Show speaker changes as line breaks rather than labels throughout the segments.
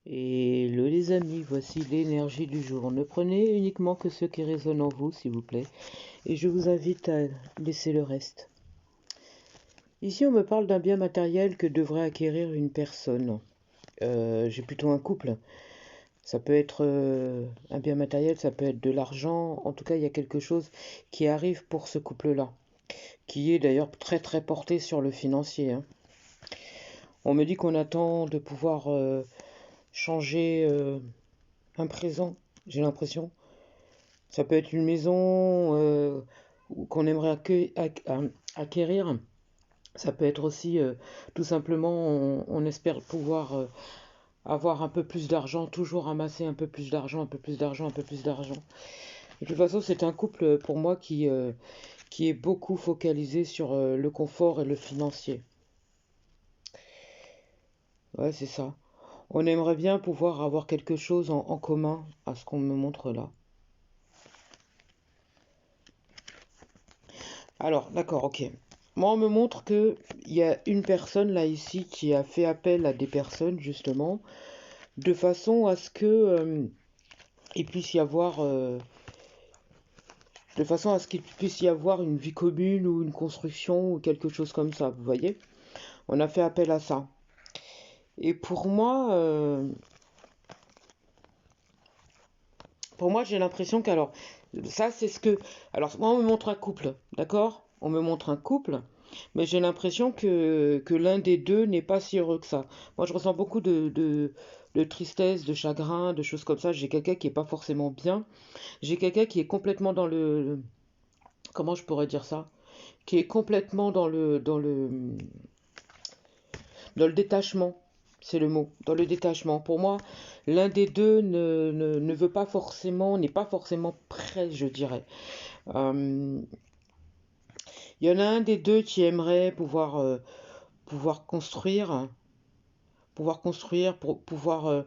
Hello les amis, voici l'énergie du jour. Ne prenez uniquement que ce qui résonne en vous, s'il vous plaît. Et je vous invite à laisser le reste. Ici, on me parle d'un bien matériel que devrait acquérir une personne. J'ai plutôt un couple. Ça peut être un bien matériel, ça peut être de l'argent. En tout cas, il y a quelque chose qui arrive pour ce couple-là. Qui est d'ailleurs très très porté sur le financier, hein. On me dit qu'on attend de pouvoir changer un présent, j'ai l'impression. Ça peut être une maison qu'on aimerait acquérir. Ça peut être aussi tout simplement, on espère pouvoir avoir un peu plus d'argent, toujours ramasser un peu plus d'argent, un peu plus d'argent, un peu plus d'argent. De toute façon, c'est un couple pour moi qui est beaucoup focalisé sur le confort et le financier. Ouais, c'est ça. On aimerait bien pouvoir avoir quelque chose en commun à ce qu'on me montre là. Alors, d'accord, ok. Moi, on me montre que il y a une personne là ici qui a fait appel à des personnes justement, de façon à ce que il puisse y avoir, de façon à ce qu'il puisse y avoir une vie commune ou une construction ou quelque chose comme ça. Vous voyez? On a fait appel à ça. Et pour moi, j'ai l'impression qu'alors, ça, c'est ce que, alors moi, on me montre un couple, d'accord? On me montre un couple. Mais j'ai l'impression que l'un des deux n'est pas si heureux que ça. Moi, je ressens beaucoup de tristesse, de chagrin, de choses comme ça. J'ai quelqu'un qui est pas forcément bien. J'ai quelqu'un qui est complètement dans comment je pourrais dire ça? Qui est complètement dans le détachement. C'est le mot, dans le détachement. Pour moi, l'un des deux ne veut pas forcément, n'est pas forcément prêt, je dirais. Euh, Il y en a un des deux qui aimerait pouvoir construire, pour pouvoir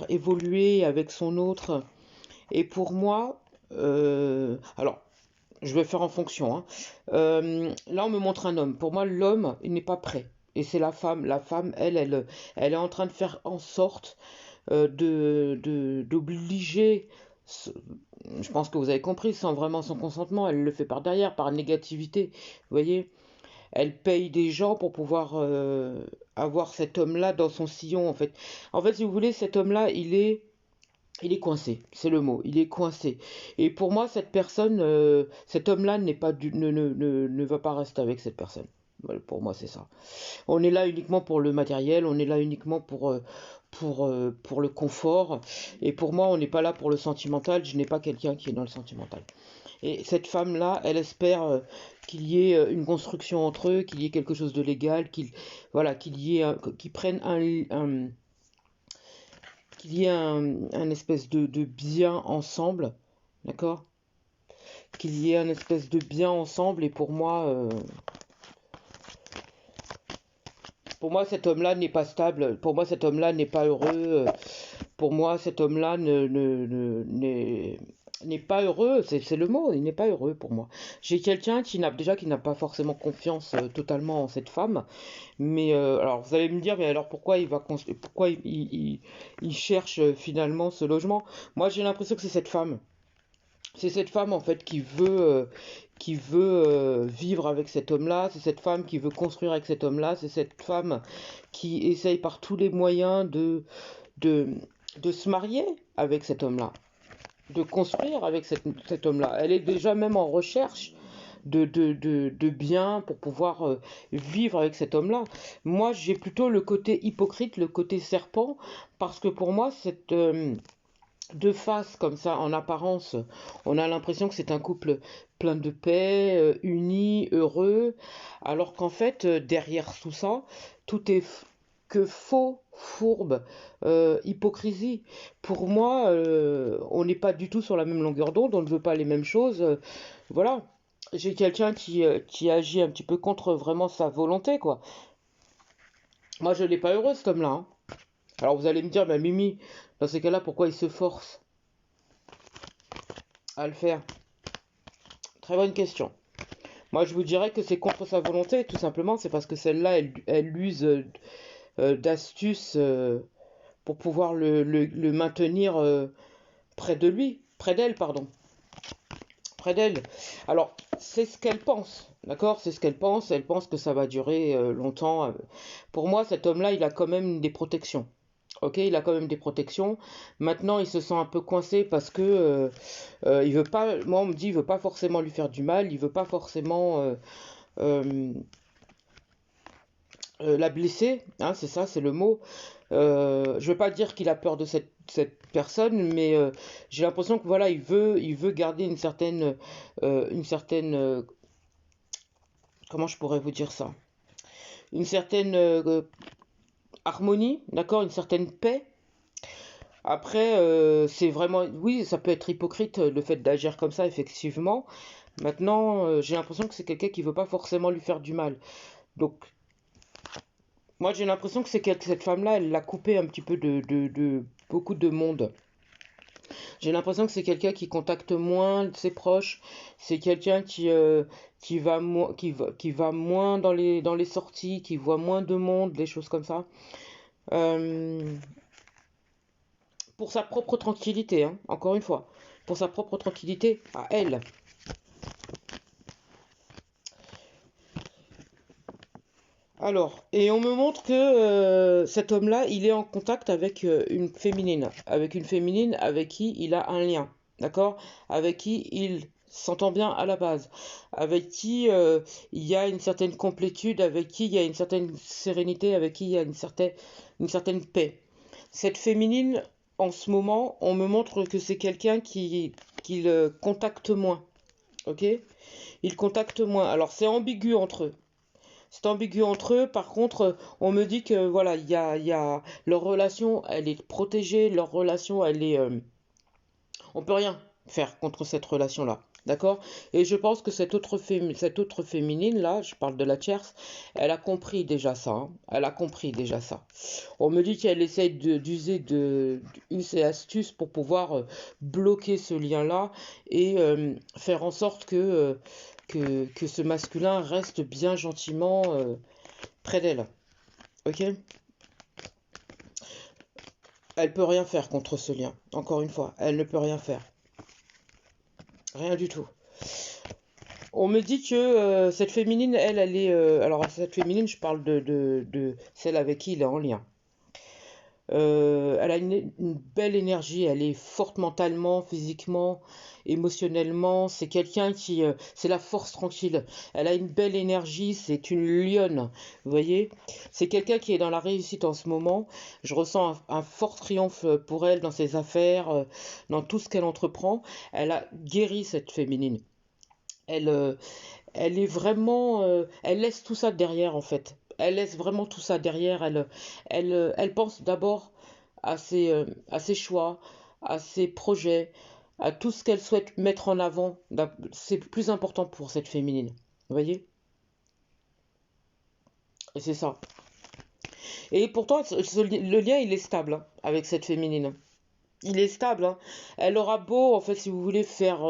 évoluer avec son autre. Et pour moi, alors, je vais faire en fonction, hein. Là, on me montre un homme. Pour moi, l'homme, il n'est pas prêt. Et c'est la femme. La femme, elle est en train de faire en sorte d'obliger. Je pense que vous avez compris, sans vraiment son consentement, elle le fait par derrière, par négativité. Vous voyez, elle paye des gens pour pouvoir avoir cet homme-là dans son sillon, en fait. En fait, si vous voulez, cet homme-là, il est coincé, c'est le mot, il est coincé. Et pour moi, cette personne, cet homme-là n'est pas ne va pas rester avec cette personne. Voilà, pour moi, c'est ça. On est là uniquement pour le matériel, on est là uniquement pour le confort. Et pour moi, on n'est pas là pour le sentimental. Je n'ai pas quelqu'un qui est dans le sentimental. Et cette femme-là, elle espère qu'il y ait une construction entre eux, qu'il y ait quelque chose de légal, voilà, qu'ils prennent qu'il y ait un espèce de bien ensemble, d'accord? Qu'il y ait un espèce de bien ensemble. Et pour moi, cet homme-là n'est pas stable. Pour moi, cet homme-là n'est pas heureux. Pour moi, cet homme-là n'est pas heureux. C'est le mot. Il n'est pas heureux pour moi. J'ai quelqu'un qui n'a pas forcément confiance totalement en cette femme. Mais alors, vous allez me dire, mais alors pourquoi pourquoi il cherche finalement ce logement? Moi, j'ai l'impression que c'est cette femme. C'est cette femme en fait qui veut vivre avec cet homme-là. C'est cette femme qui veut construire avec cet homme-là. C'est cette femme qui essaye par tous les moyens de, de se marier avec cet homme-là, de construire avec cet homme-là. Elle est déjà même en recherche de biens pour pouvoir vivre avec cet homme-là. Moi, j'ai plutôt le côté hypocrite, le côté serpent, parce que pour moi, cette de face comme ça, en apparence, on a l'impression que c'est un couple plein de paix, uni, heureux, alors qu'en fait, derrière tout ça, tout est que faux, fourbe, hypocrisie. Pour moi, on n'est pas du tout sur la même longueur d'onde, on ne veut pas les mêmes choses. Voilà. J'ai quelqu'un qui agit un petit peu contre vraiment sa volonté, quoi. Moi, je l'ai pas heureux, cet homme-là, hein. Alors vous allez me dire, bah Mimi, dans ces cas-là, pourquoi il se force à le faire? Très bonne question. Moi, je vous dirais que c'est contre sa volonté, tout simplement. C'est parce que celle-là, elle use d'astuces pour pouvoir le maintenir près de lui, près d'elle, pardon, près d'elle. Alors, c'est ce qu'elle pense, d'accord? C'est ce qu'elle pense. Elle pense que ça va durer longtemps. Pour moi, cet homme-là, il a quand même des protections. Ok, il a quand même des protections. Maintenant, il se sent un peu coincé parce que il veut pas. Moi, on me dit, il veut pas forcément lui faire du mal. Il veut pas forcément euh, la blesser. Hein, c'est ça, c'est le mot. Je veux pas dire qu'il a peur de cette personne, mais j'ai l'impression que voilà, il veut garder une certaine, comment je pourrais vous dire ça, une certaine harmonie, d'accord, une certaine paix. Après, c'est vraiment, oui, ça peut être hypocrite le fait d'agir comme ça, effectivement. Maintenant, j'ai l'impression que c'est quelqu'un qui veut pas forcément lui faire du mal. Donc, moi, j'ai l'impression que cette femme-là, elle l'a coupé un petit peu de beaucoup de monde. J'ai l'impression que c'est quelqu'un qui contacte moins ses proches. C'est quelqu'un qui va moins dans les sorties, qui voit moins de monde, des choses comme ça. Euh, pour sa propre tranquillité, hein, encore une fois. Pour sa propre tranquillité à elle. Alors, et on me montre que cet homme-là, il est en contact avec une féminine avec qui il a un lien, d'accord? Avec qui il s'entend bien à la base, avec qui il y a une certaine complétude, avec qui il y a une certaine sérénité, avec qui il y a une certaine paix. Cette féminine, en ce moment, on me montre que c'est quelqu'un qui le contacte moins, ok? Il contacte moins. Alors, c'est ambigu entre eux. C'est ambigu entre eux. Par contre, on me dit que voilà, leur relation, elle est protégée. Leur relation, on peut rien faire contre cette relation-là. D'accord? Et je pense que cette autre féminine, là, je parle de la tierce, elle a compris déjà ça. Hein. Elle a compris déjà ça. On me dit qu'elle essaye d'user us et astuces pour pouvoir bloquer ce lien-là et faire en sorte que ce masculin reste bien gentiment près d'elle. Ok? Elle peut rien faire contre ce lien. Encore une fois, elle ne peut rien faire. Rien du tout. On me dit que cette féminine, elle est. Alors, cette féminine, je parle de celle avec qui il est en lien. Elle a une belle énergie, elle est forte mentalement, physiquement, émotionnellement. C'est quelqu'un c'est la force tranquille. Elle a une belle énergie, c'est une lionne. Vous voyez? C'est quelqu'un qui est dans la réussite en ce moment. Je ressens un fort triomphe pour elle dans ses affaires, dans tout ce qu'elle entreprend. Elle a guéri cette féminine. Elle, euh, Elle est vraiment, elle laisse tout ça derrière en fait. Elle laisse vraiment tout ça derrière. Elle pense d'abord à ses choix, à ses projets, à tout ce qu'elle souhaite mettre en avant. C'est plus important pour cette féminine. Vous voyez? Et c'est ça. Et pourtant, le lien, il est stable hein, avec cette féminine. Il est stable. Hein. Elle aura beau, en fait, si vous voulez, faire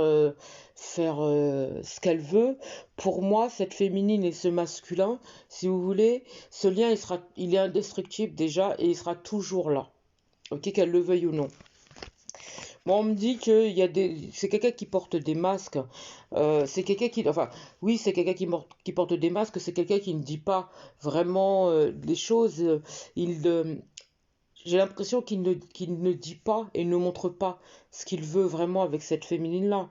ce qu'elle veut. Pour moi, cette féminine et ce masculin, si vous voulez, ce lien, il est indestructible déjà et il sera toujours là. Ok, qu'elle le veuille ou non. Moi, on me dit que c'est quelqu'un qui porte des masques. C'est quelqu'un qui, enfin, oui, c'est quelqu'un qui porte des masques. C'est quelqu'un qui ne dit pas vraiment les choses. Il, j'ai l'impression qu'il ne dit pas et ne montre pas ce qu'il veut vraiment avec cette féminine-là.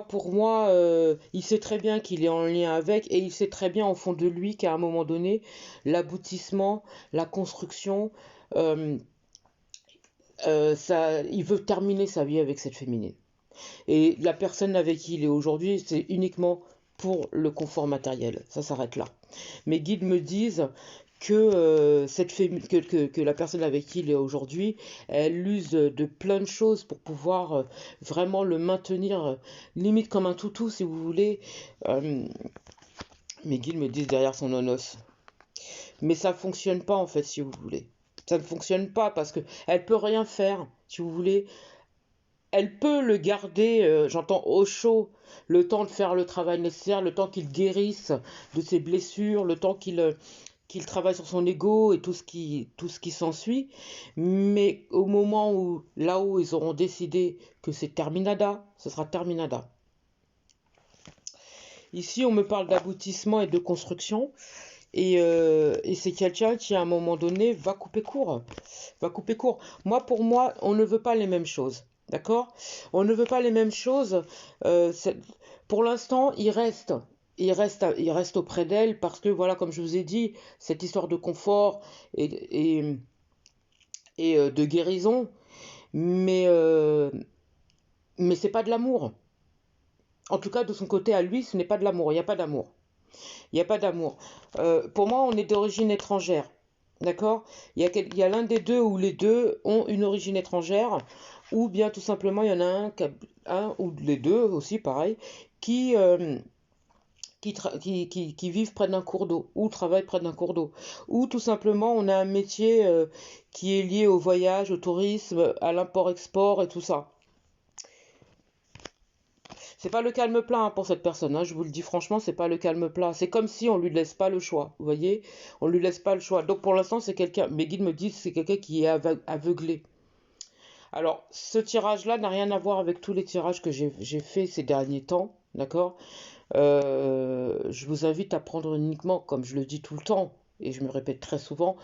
Pour moi, il sait très bien qu'il est en lien avec et il sait très bien au fond de lui qu'à un moment donné, l'aboutissement, la construction, euh, il veut terminer sa vie avec cette féminine. Et la personne avec qui il est aujourd'hui, c'est uniquement pour le confort matériel. Ça s'arrête là. Mes guides me disent que, que la personne avec qui il est aujourd'hui, elle use de plein de choses pour pouvoir vraiment le maintenir limite comme un toutou si vous voulez. Euh, Mes guides me disent derrière son nonos. Mais ça fonctionne pas en fait si vous voulez. Ça ne fonctionne pas parce que elle peut rien faire si vous voulez. Elle peut le garder, j'entends au chaud, le temps de faire le travail nécessaire, le temps qu'il guérisse de ses blessures, le temps qu'il travaille sur son ego et tout ce qui s'ensuit, mais au moment où, là où ils auront décidé que c'est terminada, ce sera terminada. Ici, on me parle d'aboutissement et de construction, et c'est quelqu'un qui, à un moment donné, va couper court. Va couper court. Moi, pour moi, on ne veut pas les mêmes choses. D'accord? On ne veut pas les mêmes choses. Euh, c'est- pour l'instant, il reste auprès d'elle parce que, voilà, comme je vous ai dit, cette histoire de confort et, et de guérison, mais, euh, mais c'est pas de l'amour. En tout cas, de son côté à lui, ce n'est pas de l'amour. Il n'y a pas d'amour. Il n'y a pas d'amour. Pour moi, on est d'origine étrangère. D'accord? Il y a l'un des deux ou les deux ont une origine étrangère, ou bien tout simplement, il y en a un ou les deux aussi, pareil, qui, qui vivent près d'un cours d'eau, ou travaillent près d'un cours d'eau. Ou tout simplement, on a un métier qui est lié au voyage, au tourisme, à l'import-export et tout ça. C'est pas le calme plat hein, pour cette personne, hein, je vous le dis franchement, c'est pas le calme plat. C'est comme si on lui laisse pas le choix, vous voyez? On lui laisse pas le choix. Donc pour l'instant, c'est quelqu'un, mes guides me disent c'est quelqu'un qui est aveuglé. Alors, ce tirage-là n'a rien à voir avec tous les tirages que j'ai fait ces derniers temps, d'accord? Je vous invite à prendre uniquement, comme je le dis tout le temps, et je me répète très souvent,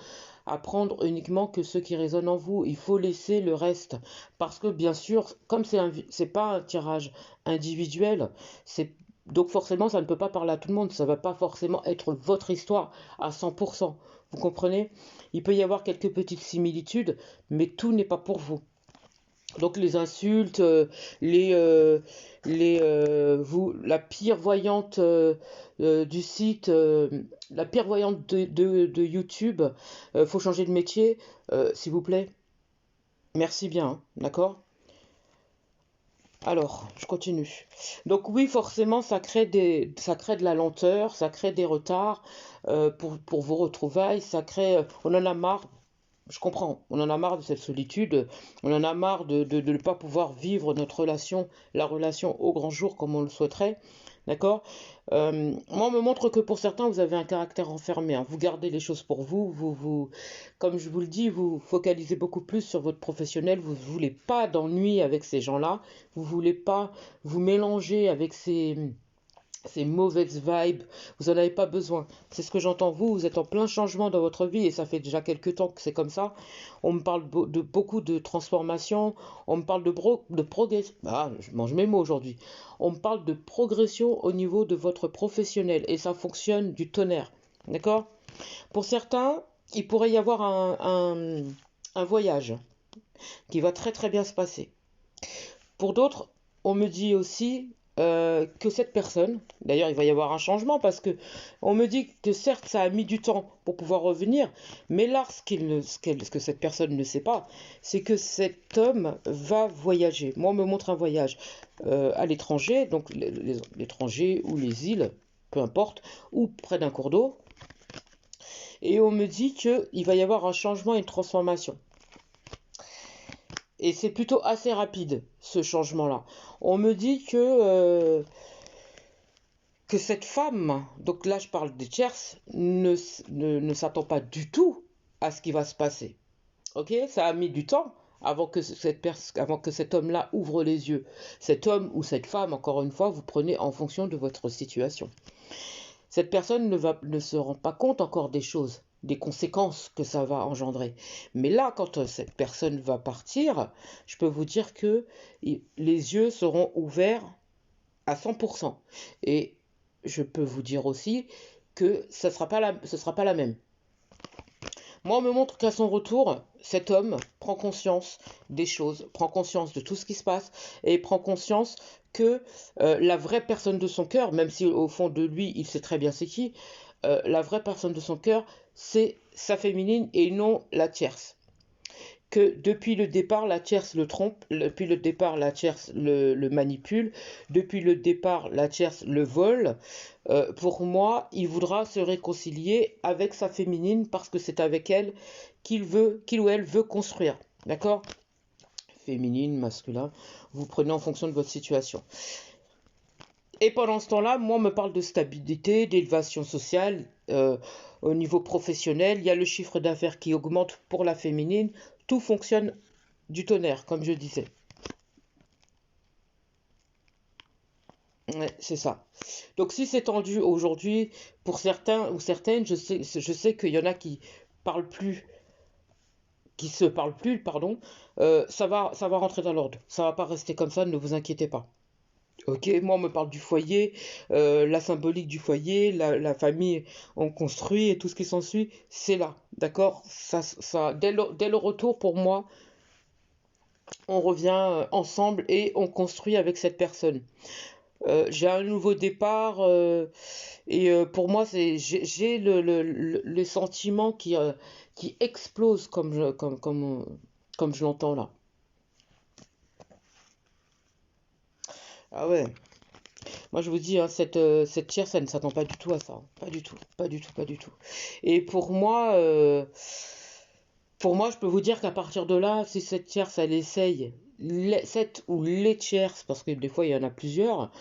à prendre uniquement que ce qui résonne en vous. Il faut laisser le reste. Parce que bien sûr, comme c'est pas un tirage individuel, c'est donc forcément ça ne peut pas parler à tout le monde. Ça ne va pas forcément être votre histoire à 100%. Vous comprenez? Il peut y avoir quelques petites similitudes, mais tout n'est pas pour vous. Donc les insultes, les, euh, la pire voyante du site, la pire voyante de YouTube, faut changer de métier, s'il vous plaît. Merci bien, hein, d'accord? Alors, je continue. Donc oui, forcément, ça crée de la lenteur, ça crée des retards pour vos retrouvailles, ça crée, on en a marre. Je comprends, on en a marre de cette solitude, on en a marre de ne pas pouvoir vivre notre relation, la relation au grand jour comme on le souhaiterait, d'accord? Moi, on me montre que pour certains, vous avez un caractère enfermé, hein. Vous gardez les choses pour vous, comme je vous le dis, vous focalisez beaucoup plus sur votre professionnel, vous ne voulez pas d'ennui avec ces gens-là, vous ne voulez pas vous mélanger avec ces mauvaises vibes, vous n'en avez pas besoin. C'est ce que j'entends vous, vous êtes en plein changement dans votre vie et ça fait déjà quelques temps que c'est comme ça. On me parle de beaucoup de transformation, on me parle de progression. Ah, je mange mes mots aujourd'hui. On me parle de progression au niveau de votre professionnel et ça fonctionne du tonnerre. D'accord? Pour certains, il pourrait y avoir un voyage qui va très très bien se passer. Pour d'autres, on me dit aussi que cette personne, d'ailleurs il va y avoir un changement parce que on me dit que certes ça a mis du temps pour pouvoir revenir, mais là ce que cette personne ne sait pas, c'est que cet homme va voyager. Moi on me montre un voyage à l'étranger, donc l'étranger ou les îles, peu importe, ou près d'un cours d'eau, et on me dit qu'il va y avoir un changement et une transformation. Et c'est plutôt assez rapide, ce changement-là. On me dit que cette femme, donc là je parle des tierces, ne s'attend pas du tout à ce qui va se passer. Ok? Ça a mis du temps avant que cet homme-là ouvre les yeux. Cet homme ou cette femme, encore une fois, vous prenez en fonction de votre situation. Cette personne ne se rend pas compte encore des choses, des conséquences que ça va engendrer. Mais là, quand cette personne va partir, je peux vous dire que les yeux seront ouverts à 100%. Et je peux vous dire aussi que ce sera pas la même. Moi, on me montre qu'à son retour, cet homme prend conscience des choses, prend conscience de tout ce qui se passe et prend conscience que la vraie personne de son cœur, même si au fond de lui, il sait très bien c'est qui, la vraie personne de son cœur, c'est sa féminine et non la tierce. Que depuis le départ, la tierce le trompe, depuis le départ, la tierce le manipule, depuis le départ, la tierce le vole. Pour moi, il voudra se réconcilier avec sa féminine parce que c'est avec elle qu'il ou elle veut construire. D'accord? Féminine, masculin, vous prenez en fonction de votre situation. Et pendant ce temps-là, moi, on me parle de stabilité, d'élévation sociale, au niveau professionnel. Il y a le chiffre d'affaires qui augmente pour la féminine. Tout fonctionne du tonnerre, comme je disais. Ouais, c'est ça. Donc si c'est tendu aujourd'hui, pour certains ou certaines, je sais qu'il y en a qui parlent plus, qui se parlent plus, pardon, ça va rentrer dans l'ordre. Ça va pas rester comme ça, ne vous inquiétez pas. Ok, moi on me parle du foyer, la symbolique du foyer, la famille, on construit et tout ce qui s'ensuit, c'est là, d'accord? Dès le retour, pour moi, on revient ensemble et on construit avec cette personne. J'ai un nouveau départ et pour moi, j'ai le sentiment qui explose comme je l'entends là. Ah ouais. Moi, je vous dis, hein, cette chair, ça ne s'attend pas du tout à ça, hein. Pas du tout, pas du tout, pas du tout. Et pour moi, je peux vous dire qu'à partir de là, si cette tierce, elle essaye, cette ou les tierces, parce que des fois, il y en a plusieurs,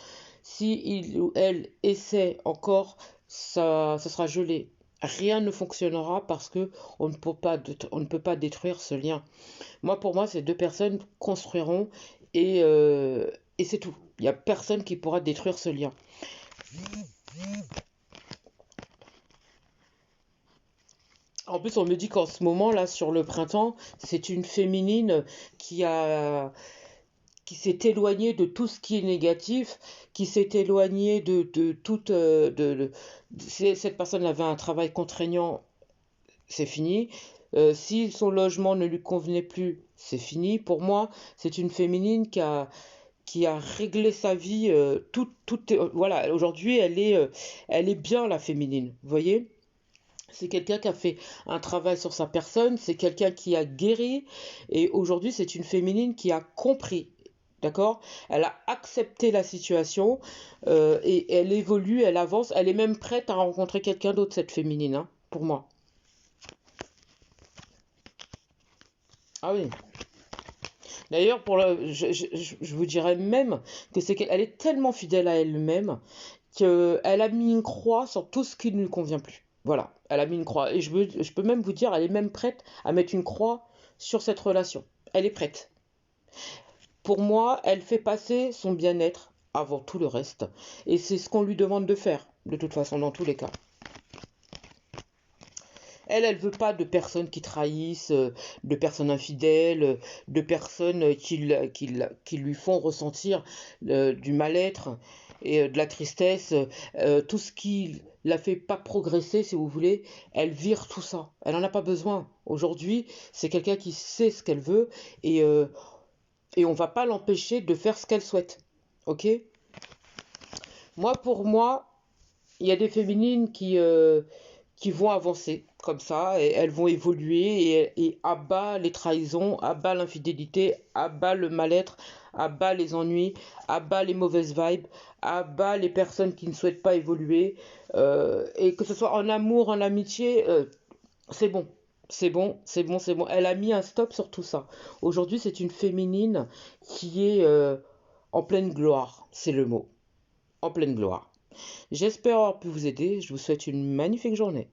si il ou elle essaie encore, ça sera gelé. Rien ne fonctionnera parce que on ne peut pas détruire ce lien. Pour moi, ces deux personnes construiront et, euh, et c'est tout. Il n'y a personne qui pourra détruire ce lien. En plus, on me dit qu'en ce moment, là, sur le printemps, c'est une féminine qui a, qui s'est éloignée de tout ce qui est négatif, qui s'est éloignée de toute, si cette personne avait un travail contraignant, c'est fini. Si son logement ne lui convenait plus, c'est fini. Pour moi, c'est une féminine qui a réglé sa vie. Voilà, aujourd'hui, elle est bien, la féminine. Vous voyez? C'est quelqu'un qui a fait un travail sur sa personne, c'est quelqu'un qui a guéri, et aujourd'hui c'est une féminine qui a compris, d'accord? Elle a accepté la situation, et elle évolue, elle avance, elle est même prête à rencontrer quelqu'un d'autre, cette féminine, hein, pour moi. Ah oui. D'ailleurs, je vous dirais même que c'est qu'elle est tellement fidèle à elle-même qu'elle a mis une croix sur tout ce qui ne lui convient plus. Voilà, elle a mis une croix. Et je peux même vous dire, elle est même prête à mettre une croix sur cette relation. Elle est prête. Pour moi, elle fait passer son bien-être avant tout le reste. Et c'est ce qu'on lui demande de faire, de toute façon, dans tous les cas. Elle veut pas de personnes qui trahissent, de personnes infidèles, de personnes qui lui font ressentir du mal-être et de la tristesse, tout ce qui la fait pas progresser, si vous voulez, elle vire tout ça. Elle n'en a pas besoin. Aujourd'hui, c'est quelqu'un qui sait ce qu'elle veut et on va pas l'empêcher de faire ce qu'elle souhaite. Ok? Pour moi, il y a des féminines qui vont avancer comme ça, et elles vont évoluer et abat les trahisons, abat l'infidélité, abat le mal-être, abat les ennuis, abat les mauvaises vibes, abat les personnes qui ne souhaitent pas évoluer, et que ce soit en amour, en amitié, c'est bon. C'est bon, c'est bon, c'est bon. Elle a mis un stop sur tout ça. Aujourd'hui, c'est une féminine qui est en pleine gloire, c'est le mot. En pleine gloire. J'espère avoir pu vous aider. Je vous souhaite une magnifique journée.